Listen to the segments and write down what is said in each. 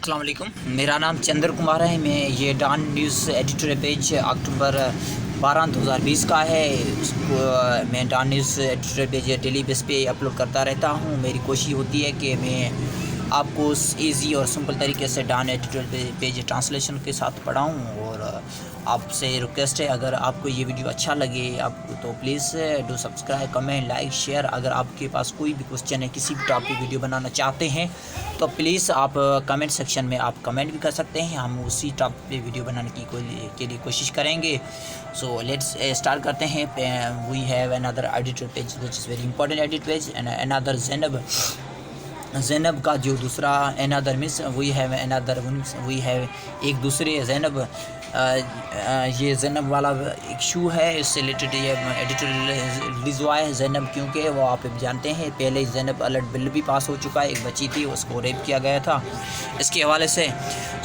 अस्सलाम वालेकुम, मेरा नाम चंद्र कुमार है। मैं ये Dawn news editorial page October 12 2020 का है। उसको मैं Dawn news editorial page daily base पे अपलोड करता रहता हूँ। मेरी कोशिश होती है कि मैं आपको इजी और सिंपल तरीके से डॉन एडिटोरियल पेज ट्रांसलेशन के साथ पढ़ाऊँ। और आपसे रिक्वेस्ट है, अगर आपको ये वीडियो अच्छा लगे आपको तो please do subscribe, comment, like, share. अगर आपके पास कोई भी क्वेश्चन है, किसी भी टॉपिक वीडियो बनाना चाहते हैं तो प्लीज़ आप कमेंट सेक्शन में आप कमेंट भी कर सकते हैं। हम उसी टॉपिक पे वीडियो बनाने के लिए कोशिश करेंगे। सो लेट्स स्टार्ट करते हैं। We have another editorial page which is very important editorial page and another Zainab का जो दूसरा another means we have another we have एक दूसरे ज़ैनब। ये ज़ैनब वाला एक शू है, इससे रिलेटेड ये एडिटोरियल रिलीज़ हुआ है ज़ैनब, क्योंकि वो आप जानते हैं पहले ज़ैनब अलर्ट बिल भी पास हो चुका है। एक बच्ची थी, उसको रेप किया गया था, इसके हवाले से।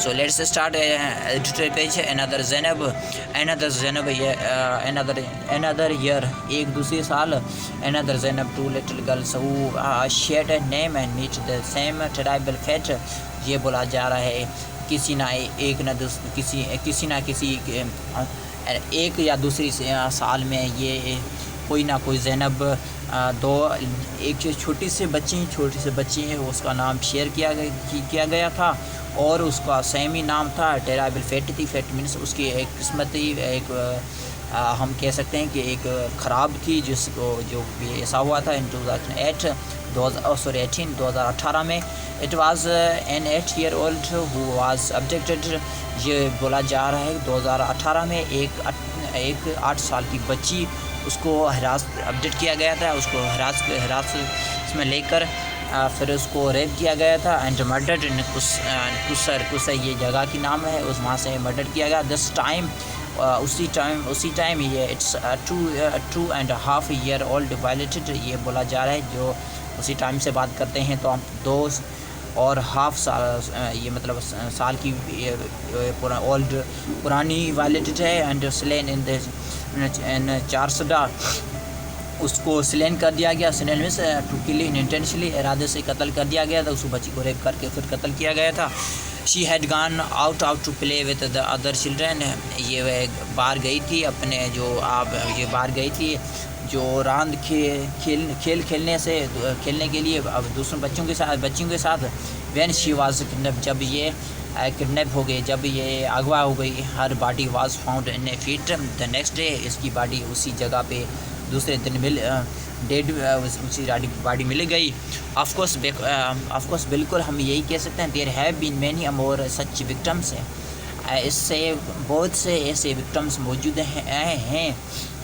So let's start editorial page another Zainab ये अनदर ईयर एक दूसरे साल। Another Zainab two little girls who shared a name and meet the same tribal fate. ये बोला जा रहा है किसी ना किसी एक या दूसरी साल में ये कोई ना कोई ज़ैनब एक छोटी से बच्ची है, उसका नाम शेयर किया गया था और उसका सेम ही नाम था, टेराबल फेट थी। फेट मीन्स उसकी एक किस्मत ही एक हम कह सकते हैं कि एक ख़राब थी, जिसको जो ऐसा हुआ था इन 2018 में। It was an 8 year old who was abducted. ये बोला जा रहा है 2018 में एक 8 साल की बच्ची उसको अपडेट किया गया था, उसको हरास में लेकर फिर उसको रेप किया गया था एंड मर्डर्ड इन कुसर ये जगह की नाम है, उस वहाँ से मर्डर किया गया। दिस टाइम उसी टाइम ये इट्स 2.5 year old वायलेटेड। ये बोला जा रहा है, जो उसी टाइम से बात करते हैं तो हम 2.5 साल ये मतलब साल की पुरानी वायलेटेड है। एंड स्लेन इन चारसदा उसको स्लेन कर दिया गया। Slain means to kill intentionally, इरादे से कत्ल कर दिया गया था। उस बच्ची को रेप करके फिर कत्ल किया गया था। She had gone out to play with the other children. ये बाहर गई थी अपने ये बाहर गई थी जो रांद खेलने के लिए अब दूसरे बच्चियों के साथ। व्हेन शी वाज किडनैप, जब ये किडनैप हो गई, जब ये अगवा हो गई। Her body was found in a feet the next day. इसकी बॉडी उसी जगह पे दूसरे दिन डेड उसी बॉडी मिल गई। ऑफ कोर्स बिल्कुल हम यही कह सकते हैं, there have been many more such victims. इससे बहुत से ऐसे विक्टिम्स मौजूद हैं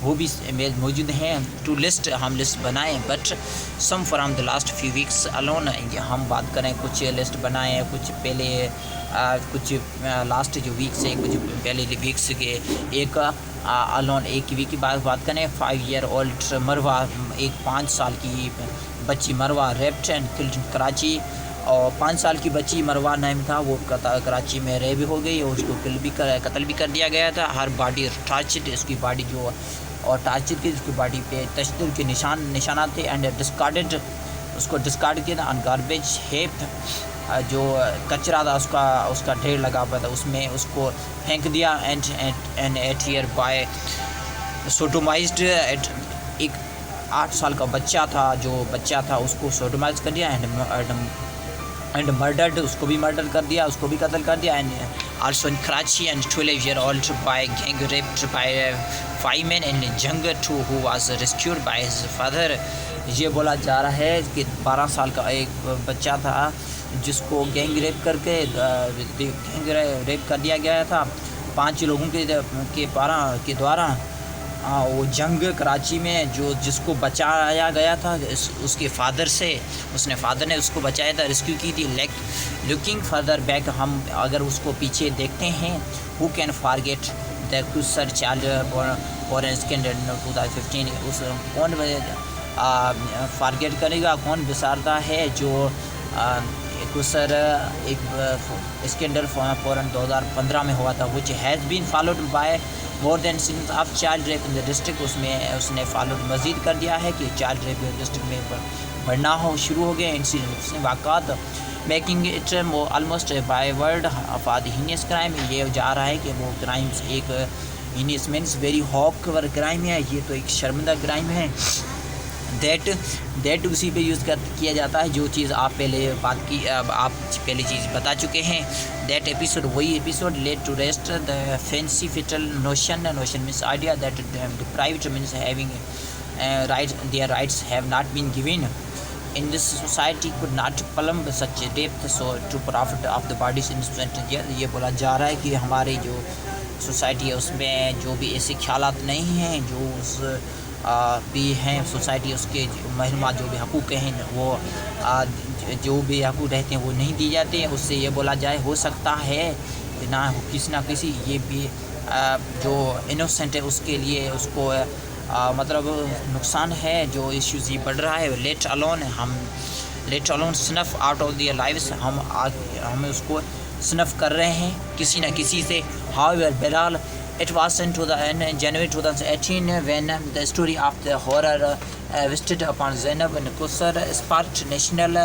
वो भी मौजूद हैं। टू लिस्ट हम लिस्ट बनाएं, but some from the last few weeks alone. हम बात करें कुछ लिस्ट बनाए हैं, कुछ पहले कुछ लास्ट जो वीक्स है, कुछ पहले वीक्स के एक अलोन एक वीक की बात करें। 5 year old मरवा, एक 5 साल की बच्ची मरवा raped and killed in Karachi. और 5 साल की बच्ची मरवा नाम था, वो कराची में रेप हो गई और उसको कत्ल भी कर दिया गया था। हर बॉडी टार्चड, इसकी बॉडी जो और टार्चड की उसकी बॉडी पे तशद्दुद के निशानात थे। एंड डिस्कार्डेड, उसको डिस्कार्ड किया था ऑन गार्बेज हेप। जो कचरा था उसका ढेर लगा हुआ था, उसमें उसको फेंक दिया। And 8 year boy sodomised. एक 8 साल का बच्चा था उसको सोडोमाइज कर दिया एंड मर्डर्ड, उसको भी मर्डर कर दिया, उसको भी कत्ल कर दिया। And also in Karachi and 12 year old boy gang raped by 5 men in Jhang too who was rescued by his father. ये बोला जा रहा है कि 12 साल का एक बच्चा था जिसको गैंग रेप कर दिया गया था 5 लोगों के द्वारा। वो जंग कराची में जिसको बचाया गया था उसके फादर से, फादर ने उसको बचाया था, रेस्क्यू की थी। लुकिंग फर्दर बैक, हम अगर उसको पीछे देखते हैं, who can forget the Kasur child for scandal 2015। उस कौन फॉरगेट करेगा, कौन बिसारता है जो कुसर एक स्कैंडल फॉरन 2015 में हुआ था, which has been followed by more than incidents of child rape in the district. उसने फॉलोड मज़ीद कर दिया है कि चाइल्ड रेप डिस्ट्रिक्ट में बढ़ना शुरू हो गए इंसिडेंट्स वाक़ात। Making it almost byword for the heinous crime. ये जा रहा है कि वो क्राइम्स एक हीनियस मीन्स वेरी हॉकवर क्राइम है, ये तो एक शर्मिंदा क्राइम है। दैट उसी पे यूज़ किया जाता है जो चीज़ आप पहले बात की, आप पहले चीज़ बता चुके हैं। दैट एपिसोड वही episode led to rest the fancy fitful notion means idea that deprived means having right, their rights have not been given in this society could not plumb such a depth so to profit of the body's innocent। ये बोला जा रहा है कि हमारी जो society है उसमें जो भी ऐसे ख्यालात नहीं हैं जो उस भी हैं सोसाइटी, उसके महिमा जो भी हकूक़ हैं वो जो भी हकूक़ रहते हैं वो नहीं दी जाते हैं। उससे ये बोला जाए हो सकता है कि ना किसी ये भी जो इनोसेंट है उसके लिए उसको मतलब नुकसान है, जो इश्यूज़ ये बढ़ रहा है। Let alone snuff out of their lives, हम उसको स्नफ कर रहे हैं किसी न किसी से। हाउएवर बहरहाल it was sent to the in January 2018 when the story of the horror visited upon Zainab and Kusar sparked national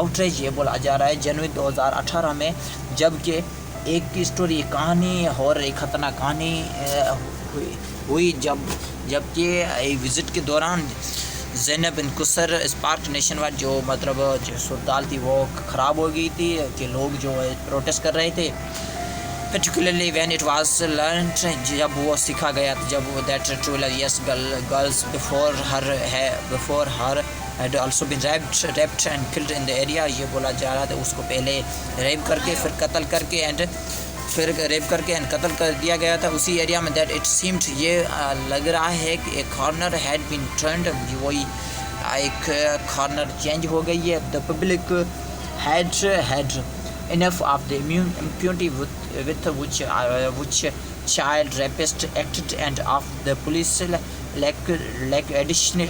outrage। ये बोला जा रहा है जनवरी 2018 में जबकि एक स्टोरी कहानी और एक खतरनाक कहानी हुई जबकि एक विज़िट के दौरान ज़ैनब बिन कुसर स्पार्क नेशन वाइड जो मतलब जो सूरत थी वो ख़राब हो गई थी कि लोग जो है प्रोटेस्ट कर रहे थे। particularly when it was learned, जब वो सीखा गया था, जब वो that true yes girls before her had also been raped and killed in the area। ये बोला जा रहा था उसको पहले रेप करके फिर कत्ल करके फिर रेप करके एंड कत्ल कर दिया गया था उसी एरिया में। दैट इट सीम्ड ये लग रहा है कि एक कॉर्नर हैड बीन टर्न्ड, वही एक कॉर्नर चेंज हो गई है। The public had enough of the impunity with which child rapist acted and of the police lack additional।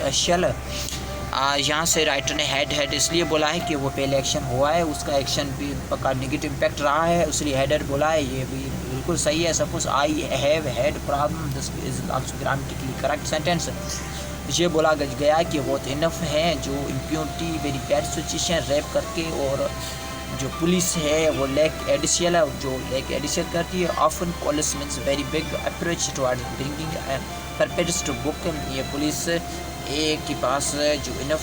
यहाँ से राइटर ने हैड इसलिए बोला है कि वो पहले एक्शन हुआ है, उसका एक्शन भी पक्का नेगेटिव इम्पैक्ट रहा है, इसलिए हैडर बोला है। ये भी बिल्कुल सही है। Suppose I have had problem, this is also grammatically correct sentence. ये बोला गया कि वो इनफ है जो impunity very bad situation rape करके, और जो पुलिस है वो लैक एडिशियल है, जो लैक एडिशियल करती है। Often police means very big approach towards bringing perpetrators to book. ये पुलिस के पास जो इनफ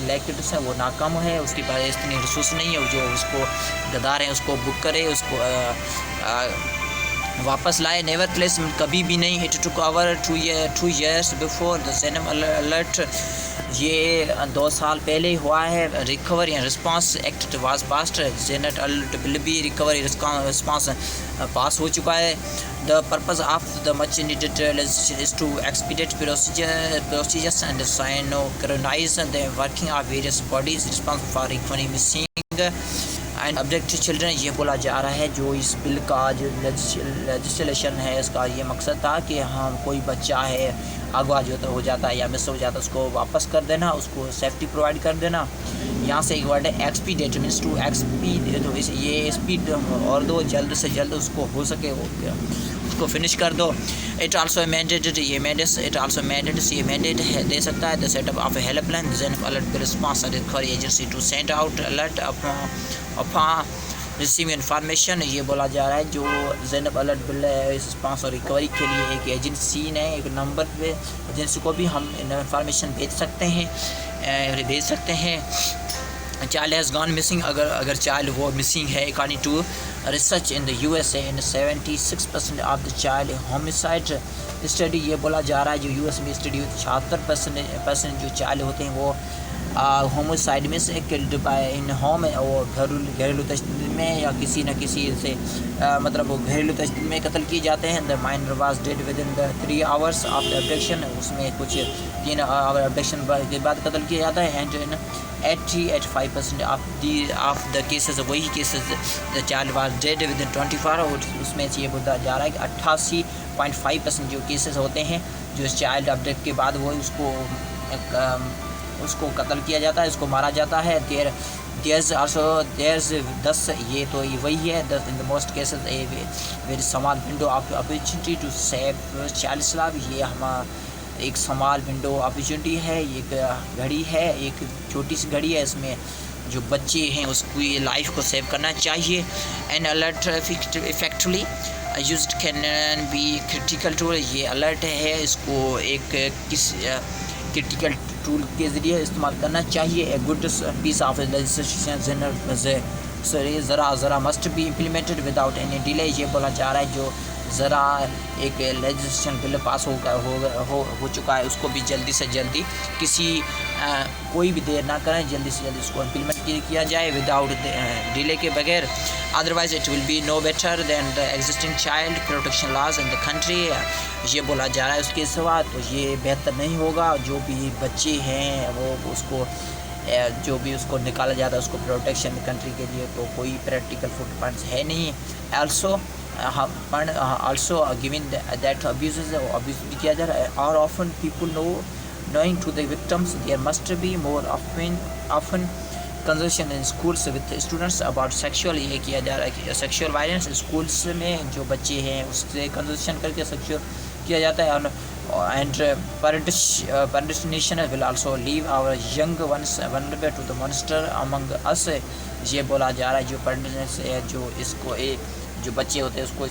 लैकेट्स है वो नाकाम है, उसके पास इतनी रिसोर्स नहीं है जो उसको गद्दार हैं उसको बुक करे, उसको वापस लाए। नेवर प्लेस कभी भी नहीं। It took over 2 years before the Zainab alert, ये 2 साल पहले हुआ है। Recovery and response act was passed, Zainab alert bill भी रिकवरी रिस्पांस पास हो चुका है। The purpose of the much needed is to expedite procedures and synchronise the working of various bodies responsible for recovery missing and abduct children. ये बोला जा रहा है जो इस बिल का जो लेजिस्लेशन है इसका ये मकसद था कि हाँ कोई बच्चा है अगवा जो हो जाता है या मिस हो जाता है उसको वापस कर देना, उसको सेफ्टी प्रोवाइड कर देना। यहाँ से एक वर्ड है एक्सपीडिएट मीन्स टू एक्सपीड, तो ये स्पीड और दो जल्द से जल्द उसको हो सके उसको फिनिश कर दो। इट आल्सो मैंडेटेड, ये मैंडेट दे सकता है the setup of a helpline Zainab alert bill response recovery agency to send out alert upon receive information. ये बोला जा रहा है जो ज़ैनब अलर्ट बिल है रिस्पांस और रिकवरी के लिए एक एजेंसी ने एक नंबर पे एजेंसी को भी हम इन्फॉर्मेशन भेज सकते हैं। चाइल्ड हैज़ गॉन मिसिंग, अगर चाइल्ड वो मिसिंग है। According to research in the USA in 76% of the child homicide study, ये बोला जा रहा है जो US में स्टडी 76% जो चाइल्ड होते हैं वो होमिसाइड में से किल्ड बाय इन होम, और घरेलू तशद्दुद में या किसी न किसी से मतलब वो घरेलू तशद्दुद में कत्ल किए जाते हैं। The minor was dead with in the 3 hours of the abduction, उसमें कुछ 3 आवर अब्डक्शन के बाद कत्ल किया जाता है। And in 85% of the cases, वही cases the child was dead within 24 hours, उसमें से ये बोला जा रहा है कि 88.5% जो केसेस होते हैं जो चाइल्ड अब्डक्ट के बाद वो उसको कत्ल किया जाता है, उसको मारा जाता है। there's 10, ये तो वही है। In the most cases a very small window of opportunity to save child life, ये हमारा एक स्मॉल विंडो अपॉर्चुनिटी है, एक घड़ी है, एक छोटी सी घड़ी है, इसमें जो बच्चे हैं उसकी लाइफ को सेव करना चाहिए। N alert effectively used can be critical tool, ये अलर्ट है, इसको एक किस क्रिटिकल टूल के ज़रिए इस्तेमाल करना चाहिए। A good piece of legislation ज़रा must be implemented without any delay, ये बोला जा रहा है जो ज़रा एक लेजिस्लेशन बिल पास हो चुका है उसको भी जल्दी से जल्दी कोई भी देर ना करें, जल्दी से जल्दी उसको इम्प्लीमेंट किया जाए विदाउट डिले के बगैर। Otherwise it will be no better than the existing child protection laws in the country, ये बोला जा रहा है। उसके सिवा तो ये बेहतर नहीं होगा, जो भी बच्चे हैं वो उसको जो भी उसको निकाला जाता है उसको प्रोटेक्शन कंट्री के लिए तो कोई प्रैक्टिकल फुटप्रिंट्स है नहीं। also given that abuse भी किया जा रहा है, और often people knowing to the victims there must be more often conversation in schools with students about sexual, ये किया जा रहा है कि sexual violence schools में जो बच्चे हैं उससे conversation करके sexual किया जाता है। and parents will also leave our young ones vulnerable to the monster among us, ये बोला जा रहा है जो पेरेंट्स है जो इसको जो बच्चे होते हैं उसको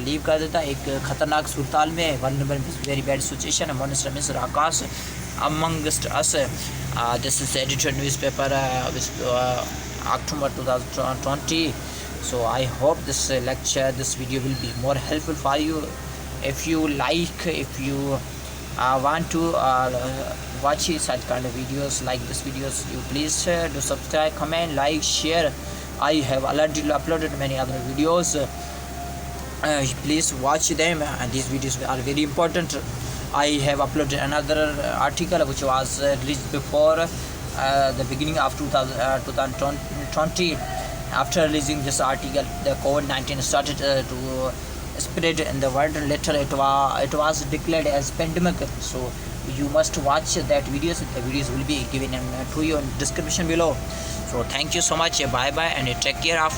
लीव कर देता है एक ख़तरनाक सूरताल में, vulnerable very bad situation, monster means राकाश amongst us। This is edited newspaper October 2020। So I hope this lecture, this video will be more helpful for you. If you want to watch such kind of videos like this videos, you please do subscribe, comment, like, share. I have already uploaded many other videos, please watch them, and these videos are very important. I have uploaded another article which was released before the beginning of 2020. After releasing this article, the COVID-19 started to spread in the world. Later it was declared as pandemic, so you must watch that videos. The videos will be given to you in description below. So thank you so much, bye bye, and take care of